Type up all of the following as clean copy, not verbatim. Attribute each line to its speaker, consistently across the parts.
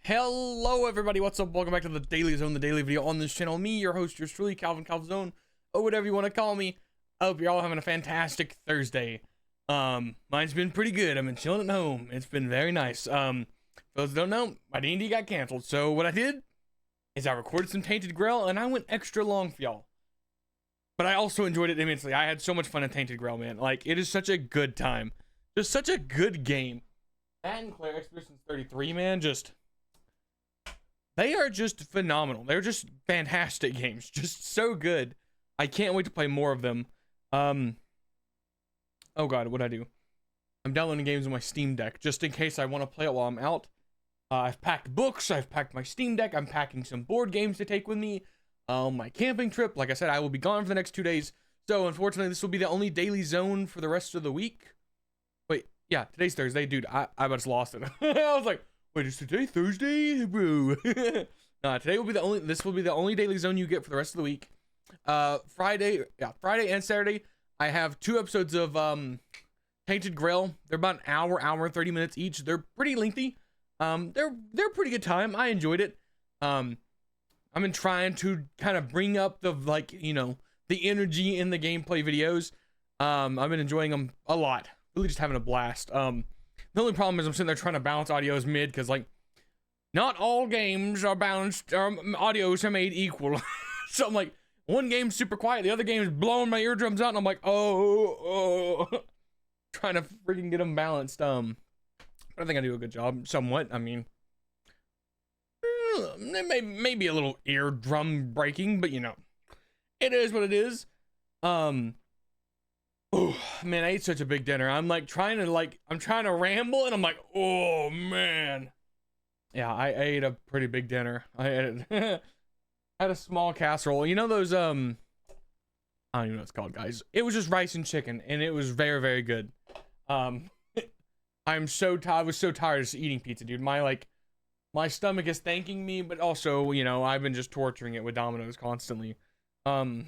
Speaker 1: Hello everybody, what's up? Welcome back to the Daily Zone, the daily video on this channel. Me, your host, yours truly, Calvzone, or whatever you want to call me. I hope you're all having a fantastic Thursday. Mine's been pretty good. I've been chilling at home. It's been very nice. For those who don't know, my D&D got canceled. So what I did is I recorded some Tainted Grail and I went extra long for y'all. But I also enjoyed it immensely. I had so much fun in Tainted Grail, man. Like, it is such a good time. Just such a good game. And Claire Expeditions 33, man, they are just phenomenal. They're just fantastic games. Just so good. I can't wait to play more of them. Oh god, what'd I do? I'm downloading games on my Steam Deck, just in case I want to play it while I'm out. I've packed books, I've packed my Steam Deck, I'm packing some board games to take with me. My camping trip, like I said, I will be gone for the next 2 days. So unfortunately, this will be the only daily zone for the rest of the week. Wait, yeah, today's Thursday. Dude, I just lost it. I was like, wait, is today Thursday, bro? Today will be this will be the only daily zone you get for the rest of the week. Friday and Saturday, I have 2 episodes of Tainted Grail. They're about an hour and 30 minutes each. They're pretty lengthy. They're pretty good time. I enjoyed it. I've been trying to kind of bring up the, like, you know, the energy in the gameplay videos. I've been enjoying them a lot. Really just having a blast. The only problem is I'm sitting there trying to balance audios mid, because, like, not all games are balanced, audios are made equal. So I'm like, one game's super quiet, the other game is blowing my eardrums out, and I'm like, oh. Trying to freaking get them balanced. But I think I do a good job, somewhat. I mean, it may be a little eardrum breaking, but, you know, it is what it is. Oh man, I ate such a big dinner. I'm trying to ramble, and I'm like, oh man. Yeah, I ate a pretty big dinner. I had a small casserole. You know those I don't even know what it's called, guys. It was just rice and chicken, and it was very, very good. I was so tired of just eating pizza, dude. My stomach is thanking me, but also, you know, I've been just torturing it with Domino's constantly. But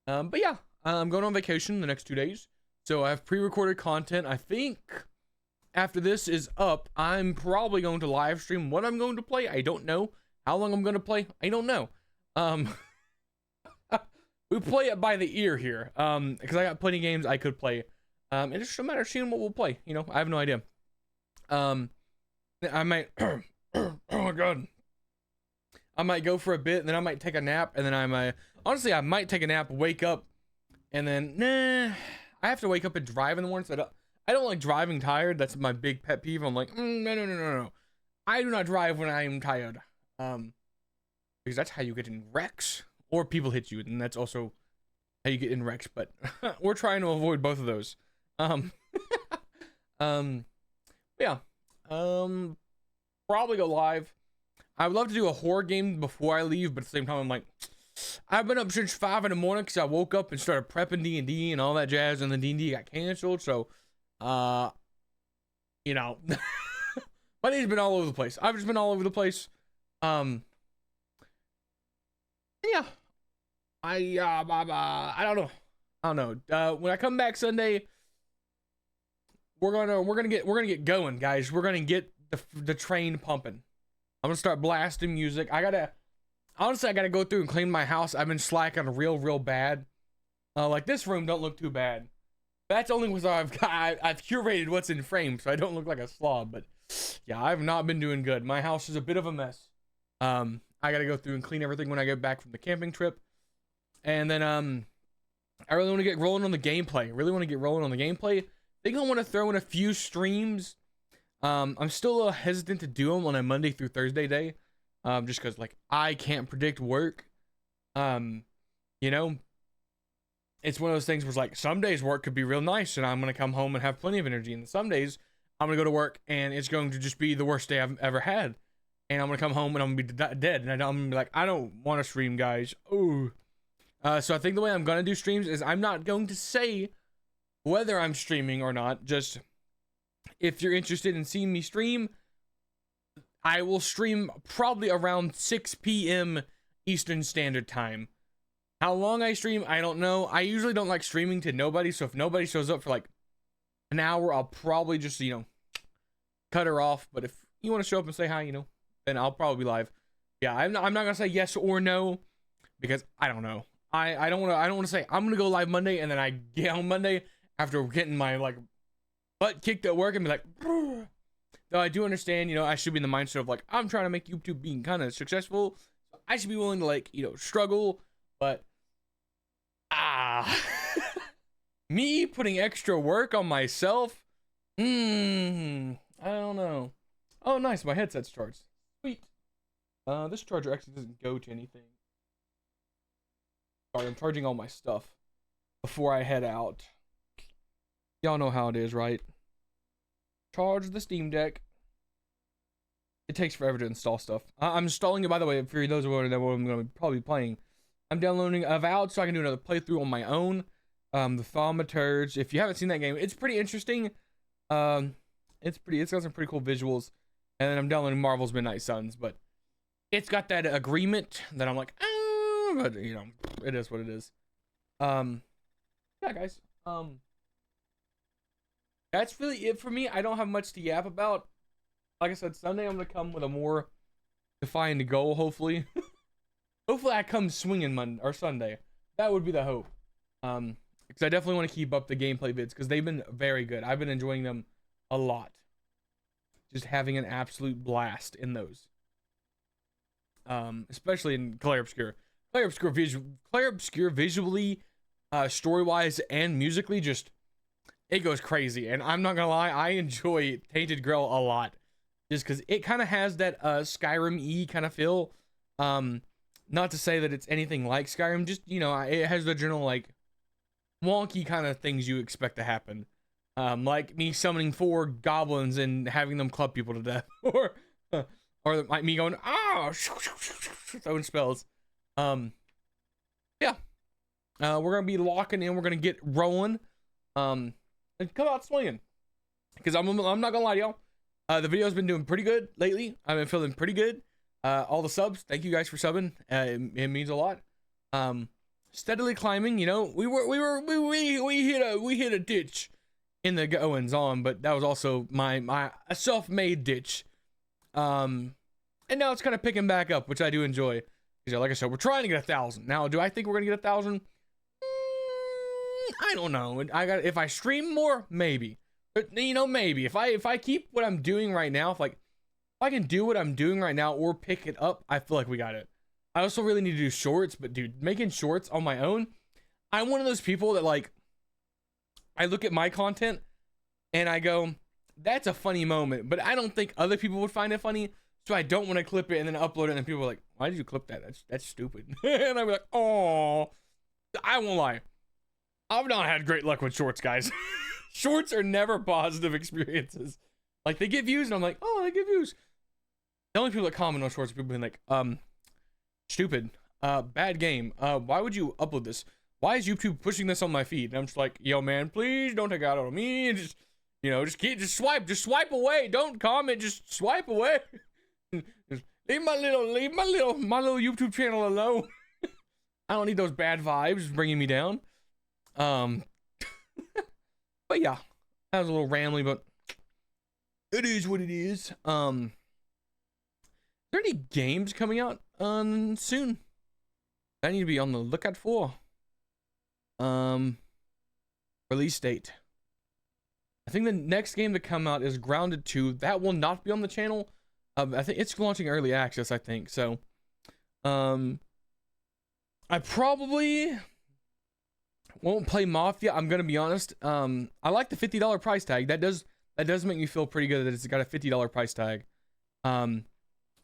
Speaker 1: yeah. I'm going on vacation the next 2 days, so I have pre-recorded content. I think after this is up, I'm probably going to live stream what I'm going to play. I don't know how long I'm going to play. I don't know. We play it by the ear here, because I got plenty of games I could play. It's just a matter of seeing what we'll play. You know, I have no idea. I might. Oh my god. I might go for a bit, and then I might take a nap, and then I might take a nap, wake up. And then, I have to wake up and drive in the morning. So I don't like driving tired. That's my big pet peeve. I'm like, no. I do not drive when I am tired. Because that's how you get in wrecks. Or people hit you, and that's also how you get in wrecks. But we're trying to avoid both of those. Yeah. Probably go live. I would love to do a horror game before I leave, but at the same time, I'm like, I've been up since 5 in the morning because I woke up and started prepping D&D and all that jazz, and the D&D got canceled. So, you know, my day's been all over the place. I've just been all over the place. Yeah, I don't know. When I come back Sunday, we're gonna get going, guys. We're gonna get the train pumping. I'm gonna start blasting music. Honestly, I gotta go through and clean my house. I've been slacking real bad. Like, this room don't look too bad. That's only because I've curated what's in frame, so I don't look like a slob. But yeah, I've not been doing good. My house is a bit of a mess. I gotta go through and clean everything when I get back from the camping trip. And then I really want to get rolling on the gameplay. I think I want to throw in a few streams. I'm still a little hesitant to do them on a Monday through Thursday day. Just because, like, I can't predict work. You know, it's one of those things where it's like, some days work could be real nice and I'm going to come home and have plenty of energy. And some days I'm going to go to work and it's going to just be the worst day I've ever had. And I'm going to come home and I'm going to be dead. And I'm going to be like, I don't want to stream, guys. Oh. So I think the way I'm going to do streams is I'm not going to say whether I'm streaming or not. Just, if you're interested in seeing me stream, I will stream probably around 6 p.m. Eastern Standard Time. How long I stream, I don't know. I usually don't like streaming to nobody, so if nobody shows up for like an hour, I'll probably just, you know, cut her off. But if you want to show up and say hi, then I'll probably be live. Yeah, I'm not gonna say yes or no because I don't know. I don't want to say I'm gonna go live Monday and then I get on Monday after getting my like butt kicked at work and be like, "Brr." Though I do understand, I should be in the mindset of like I'm trying to make YouTube being kind of successful. I should be willing to like struggle, but me putting extra work on myself. I don't know. Oh, nice. My headset's charged. Sweet. This charger actually doesn't go to anything. Sorry, I'm charging all my stuff before I head out. Y'all know how it is, right? Charge the Steam Deck. It takes forever to install stuff. I'm installing it, by the way, for those who don't know what I'm going to probably be playing. I'm downloading Avowed so I can do another playthrough on my own. The Thaumaturge. If you haven't seen that game, it's pretty interesting. It's got some pretty cool visuals. And then I'm downloading Marvel's Midnight Suns, but it's got that agreement that I'm like, but it is what it is. Yeah, guys. That's really it for me. I don't have much to yap about. Like I said, Sunday I'm gonna come with a more defined goal. Hopefully, hopefully I come swinging Monday or Sunday. That would be the hope. Because I definitely want to keep up the gameplay vids because they've been very good. I've been enjoying them a lot. Just having an absolute blast in those. Especially in Clair Obscur. Clair Obscur visually, story-wise, and musically, just it goes crazy. And I'm not gonna lie, I enjoy Tainted Grail a lot, just because it kind of has that Skyrim-y kind of feel. Not to say that it's anything like Skyrim, just it has the general like wonky kind of things you expect to happen. Like me summoning 4 goblins and having them club people to death, or like me going throwing spells. Yeah. We're gonna be locking in. We're gonna get rolling. And come out swinging. Because I'm not gonna lie to y'all. The video's been doing pretty good lately. I've been feeling pretty good. All the subs, thank you guys for subbing. It means a lot. Steadily climbing. We hit a ditch in the goings on, but that was also my self-made ditch. And now it's kind of picking back up, which I do enjoy. Because like I said, we're trying to get 1,000. Now, do I think we're gonna get 1,000? I don't know. If I stream more, maybe. But maybe if I keep what I'm doing right now, if I can do what I'm doing right now or pick it up, I feel like we got it. I also really need to do shorts, but dude, making shorts on my own, I'm one of those people that like, I look at my content and I go, that's a funny moment, but I don't think other people would find it funny, so I don't want to clip it and then upload it, and then people are like, why did you clip that? That's stupid. And I'd be like, oh, I won't lie. I've not had great luck with shorts, guys. Shorts are never positive experiences. Like, they get views, and I'm like, oh, they get views. The only people that comment on shorts are people being like, stupid, bad game. Why would you upload this? Why is YouTube pushing this on my feed? And I'm just like, yo, man, please don't take it out on me. And just swipe away. Don't comment, just swipe away. Just leave my little YouTube channel alone. I don't need those bad vibes bringing me down. But yeah, that was a little rambly, but it is what it is. Are there any games coming out soon I need to be on the lookout for? Release date. I think the next game to come out is Grounded 2. That will not be on the channel. I think it's launching early access, I think. So, I probably won't play Mafia. I'm gonna be honest. I like the $50 price tag. That does make me feel pretty good that it's got a $50 price tag. But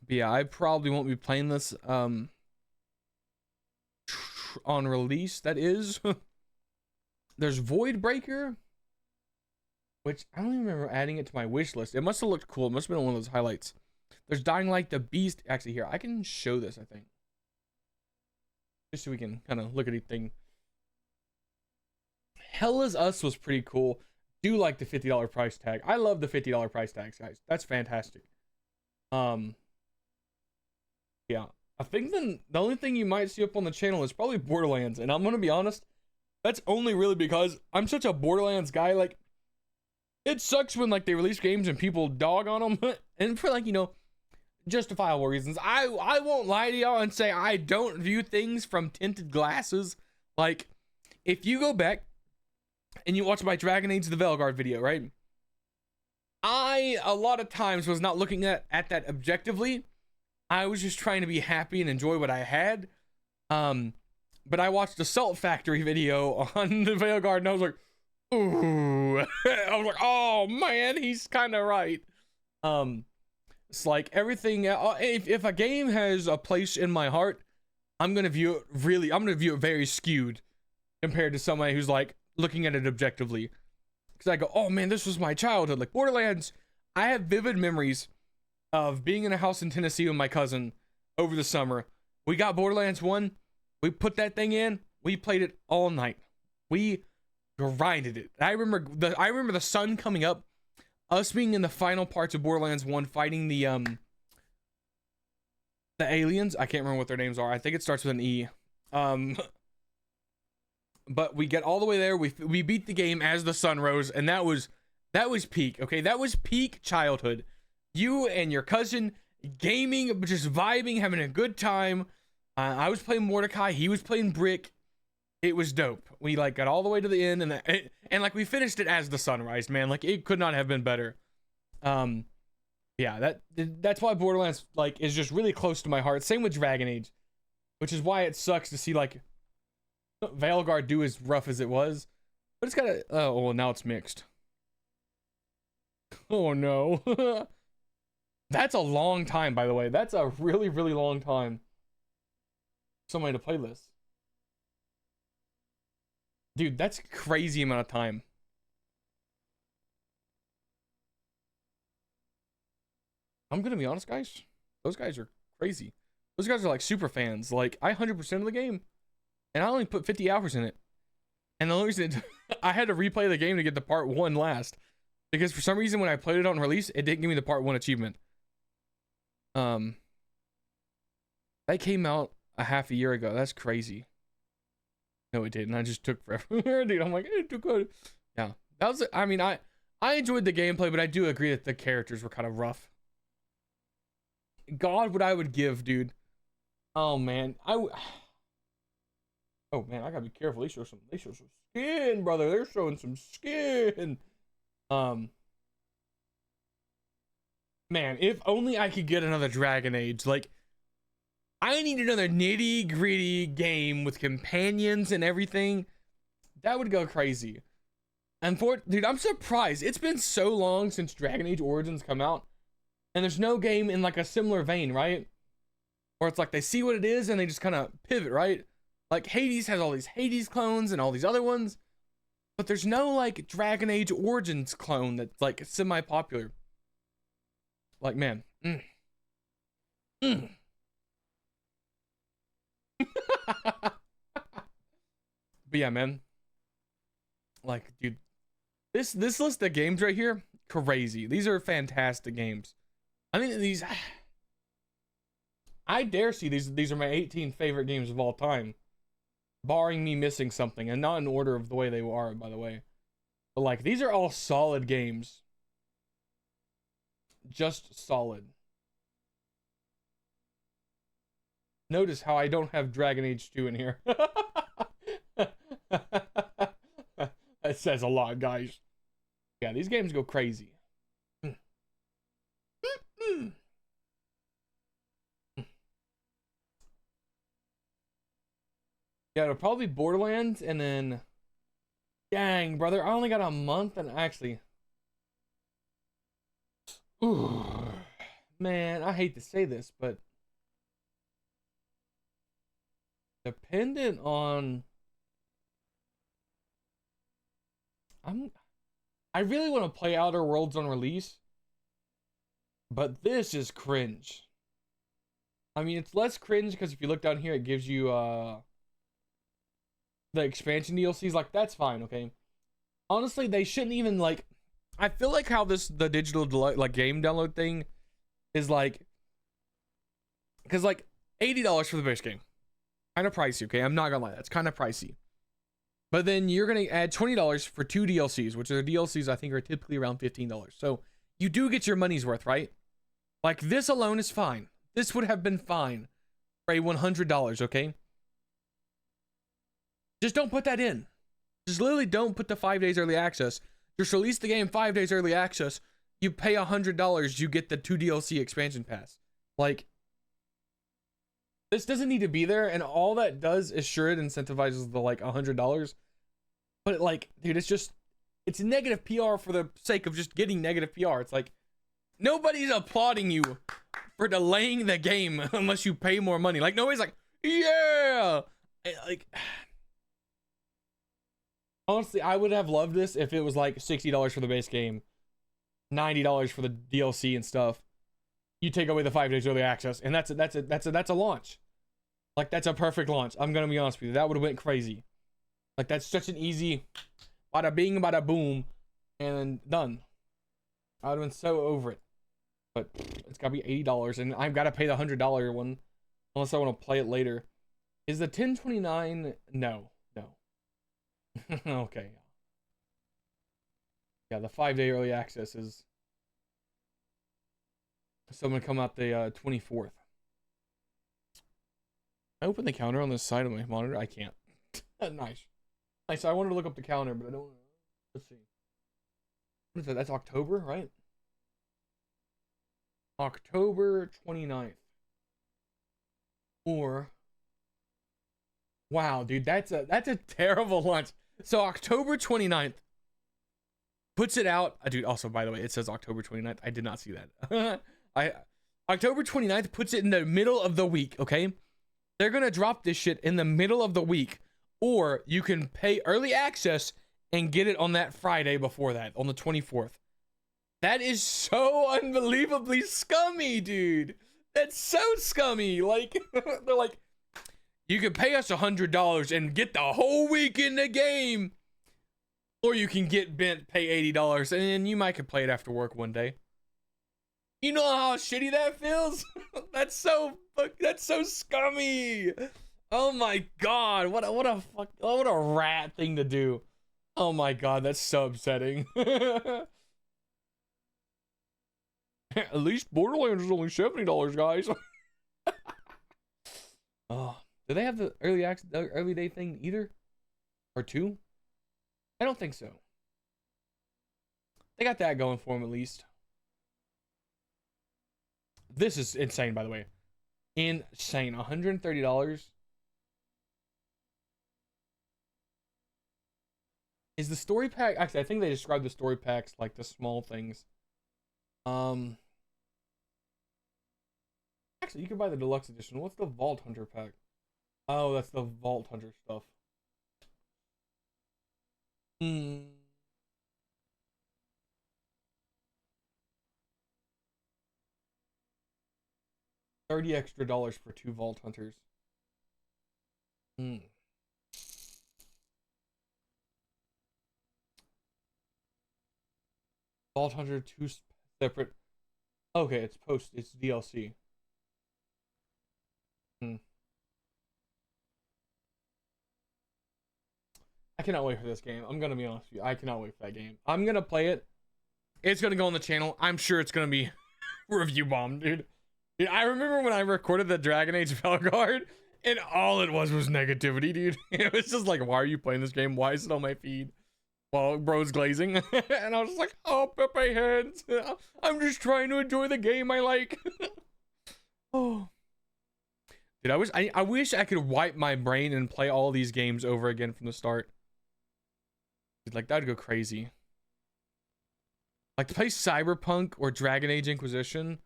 Speaker 1: yeah, I probably won't be playing this on release. That is. There's Void Breaker, which I don't even remember adding it to my wish list. It must have looked cool. It must have been one of those highlights. There's Dying Light the Beast. Actually, here, I can show this, I think. Just so we can kind of look at anything. Hell Is Us was pretty cool. Do like the $50 price tag. I love the $50 price tags, guys. That's fantastic. Yeah. I think the only thing you might see up on the channel is probably Borderlands. And I'm going to be honest, that's only really because I'm such a Borderlands guy. Like, it sucks when like they release games and people dog on them, and for like, you know, justifiable reasons. I won't lie to y'all and say I don't view things from tinted glasses. Like, if you go back and you watch my Dragon Age the Veilguard video, right? I a lot of times was not looking at that objectively. I was just trying to be happy and enjoy what I had. But I watched a Salt Factory video on the Veilguard and I was like, ooh. I was like, oh man, he's kind of right. It's like everything. If a game has a place in my heart, I'm gonna view it very skewed compared to somebody who's like looking at it objectively. Because I go, oh man, this was my childhood. Like Borderlands, I have vivid memories of being in a house in Tennessee with my cousin over the summer. We got Borderlands 1. We put that thing in. We played it all night. We grinded it. I remember the sun coming up. Us being in the final parts of Borderlands 1 fighting the aliens. I can't remember what their names are. I think it starts with an E. But we get all the way there. We beat the game as the sun rose, and that was peak. Okay, that was peak childhood. You and your cousin gaming, just vibing, having a good time. I was playing Mordecai. He was playing Brick. It was dope. We like got all the way to the end, and like we finished it as the sunrise, man. Like it could not have been better. Yeah, that's why Borderlands like is just really close to my heart. Same with Dragon Age, which is why it sucks to see like Veilguard do as rough as it was. But it's got a well, now it's mixed. Oh no. That's a long time, by the way. That's a really, really long time. Somebody to play this. Dude, that's a crazy amount of time. I'm gonna be honest, guys. Those guys are crazy. Those guys are like super fans. Like, I 100% of the game. And I only put 50 hours in it. And the only reason I had to replay the game to get the part 1 last. Because for some reason when I played it on release, it didn't give me the part 1 achievement. That came out a half a year ago. That's crazy. No, it didn't. I just took forever. Dude, I'm like, it took good. Yeah. That was, I mean, I enjoyed the gameplay, but I do agree that the characters were kind of rough. God, what I would give, dude. Oh man. Oh man, I gotta be careful. They show some skin, brother. They're showing some skin. Man, if only I could get another Dragon Age. Like, I need another nitty gritty game with companions and everything. That would go crazy. And dude, I'm surprised. It's been so long since Dragon Age Origins come out, and there's no game in like a similar vein, right? Or it's like they see what it is and they just kind of pivot, right? Like Hades has all these Hades clones and all these other ones, but there's no like Dragon Age Origins clone that's like semi-popular. Like, man. But yeah, man. Like, dude, this list of games right here, crazy. These are fantastic games. I mean, these, I dare see these are my 18 favorite games of all time, barring me missing something, and not in order of the way they are, by the way. But like, these are all solid games. Just solid. Notice how I don't have Dragon Age 2 in here. That says a lot, guys. Yeah, these games go crazy. Yeah, it'll probably Borderlands, and then... Dang, brother, I only got a month, and actually... Ooh, man, I hate to say this, but... Dependent on... I really want to play Outer Worlds on release, but this is cringe. I mean, it's less cringe because if you look down here, it gives you the expansion DLCs. Like, that's fine, okay? Honestly, they shouldn't even like. I feel like how the digital like game download thing is like, because like $80 for the base game, kind of pricey. Okay, I'm not gonna lie, that's kind of pricey. But then you're gonna add $20 for 2 DLCs, which are DLCs I think are typically around $15. So you do get your money's worth, right? Like this alone is fine. This would have been fine for a $100, okay? Just don't put that in. Just literally don't put the 5 days early access. Just release the game 5 days early access. You pay $100, you get the 2 DLC expansion pass. Like, this doesn't need to be there, and all that does is sure it incentivizes the like $100. But like, dude, it's negative PR for the sake of just getting negative PR. It's like, nobody's applauding you for delaying the game unless you pay more money. Like, nobody's like, yeah! Like, honestly, I would have loved this if it was like $60 for the base game, $90 for the DLC and stuff. You take away the 5 days early access, and that's a launch. Like, that's a perfect launch. I'm gonna be honest with you. That would have went crazy. Like, that's such an easy bada bing, bada boom, and done. I would have been so over it. But it's gotta be $80, and I've gotta pay the $100 one unless I want to play it later. Is the 1029? No. Okay. Yeah, the 5 day early access is. So I'm gonna come out the 24th. I open the calendar on this side of my monitor. I can't. Nice. I wanted to look up the calendar, but I don't. Let's see. What is that? That's October, right? October 29th. Or. Wow, dude, that's a terrible launch. So October 29th puts it out. Dude, also, by the way, it says October 29th. I did not see that. October 29th puts it in the middle of the week, okay? They're gonna drop this shit in the middle of the week, or you can pay early access and get it on that Friday before that, on the 24th. That is so unbelievably scummy, dude. That's so scummy. Like, they're like, you can pay us $100 and get the whole week in the game, or you can get pay $80 and then you might could play it after work one day. You know how shitty that feels? That's so scummy. Oh my god, what a rat thing to do. Oh my god, that's so upsetting. At least Borderlands is only $70, guys. Oh, do they have the early day thing either? Or 2? I don't think so. They got that going for them at least. This is insane, by the way. Insane. $130. Is the story pack... Actually, I think they describe the story packs like the small things. Actually, you can buy the deluxe edition. What's the Vault Hunter pack? Oh, that's the Vault Hunter stuff. 30 extra dollars for 2 Vault Hunters. Vault Hunter 2 separate. Okay, it's DLC. I cannot wait for this game. I'm gonna be honest with you. I cannot wait for that game. I'm gonna play it. It's gonna go on the channel. I'm sure it's gonna be review bomb, dude. Dude, I remember when I recorded the Dragon Age Valguard, and all it was negativity, dude. It was just like, why are you playing this game? Why is it on my feed? Well, bro's glazing. And I was just like, oh, Pepe hands. I'm just trying to enjoy the game I like. Oh. Dude, I wish I could wipe my brain and play all these games over again from the start. Dude, like, that'd go crazy. Like, to play Cyberpunk or Dragon Age Inquisition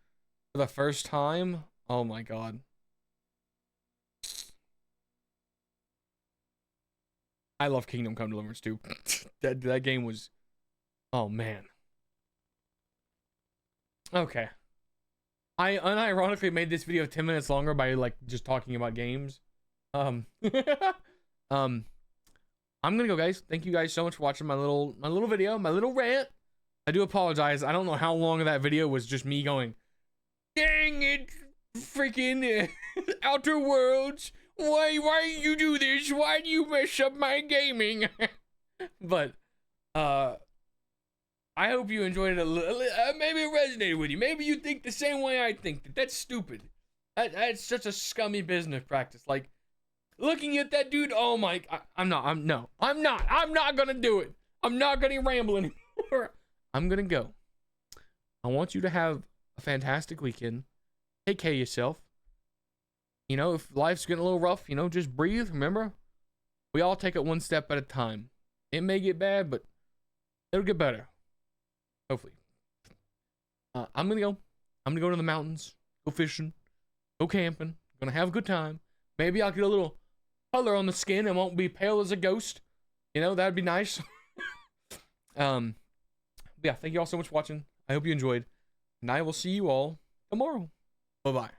Speaker 1: for the first time. Oh my god. I love Kingdom Come Deliverance too. that game was, oh man. Okay. I unironically made this video 10 minutes longer by like just talking about games. I'm gonna go, guys. Thank you guys so much for watching my little video, my little rant. I do apologize. I don't know how long of that video was just me going, dang it, freaking Outer Worlds. Why you do this? Why do you mess up my gaming? But I hope you enjoyed it a little. Maybe it resonated with you. Maybe you think the same way I think. That's stupid. That's such a scummy business practice. Like, looking at that dude, oh my, I'm not gonna do it. I'm not gonna ramble anymore. I'm gonna go. I want you to have a fantastic weekend. Take care of yourself. You know, if life's getting a little rough, you know, just breathe. Remember, we all take it one step at a time. It may get bad, but it'll get better. Hopefully. I'm gonna go. I'm gonna go to the mountains, go fishing, go camping. Gonna have a good time. Maybe I'll get a little color on the skin and won't be pale as a ghost. You know, that'd be nice. Yeah, thank you all so much for watching. I hope you enjoyed, and I will see you all tomorrow. Bye-bye.